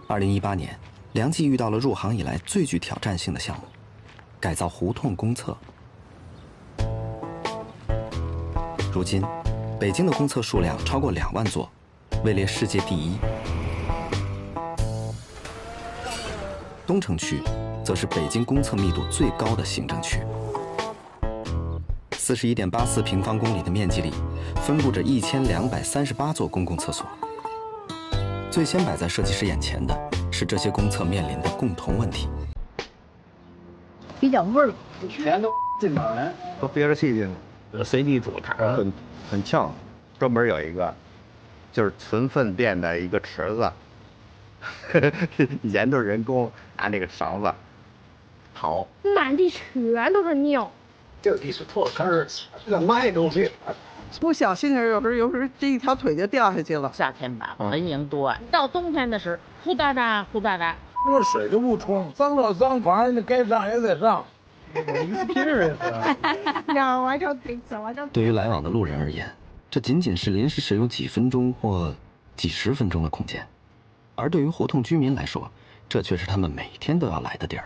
2018年，梁冀遇到了入行以來最具挑戰性的項目——改造胡同公廁。如今，北京的公廁數量超過2萬座，位列世界第一。東城區則是北京公廁密度最高的行政區，41.84平方公里的面積裡，分布着1238座公共廁所。最先擺在設計師眼前的是這些公廁面臨的共同問題：比較味兒，全都進哪來？都憋着氣进，随地吐痰，很嗆。专門有一个，就是存粪便的一个池子，以前都是人工拿那个勺子刨，满地全都是尿。这地是破坑儿，这埋东西。不小心有时候这一条腿就掉下去了。夏天吧，蚊蝇多，到冬天的时候，呼哒哒呼哒哒。那水都不冲，脏了脏，反正该上也得上。一屁儿对于来往的路人而言，這僅僅是臨時使用幾分鐘或幾十分鐘的空間，而對於胡同居民來說，這卻是他們每天都要來的地兒。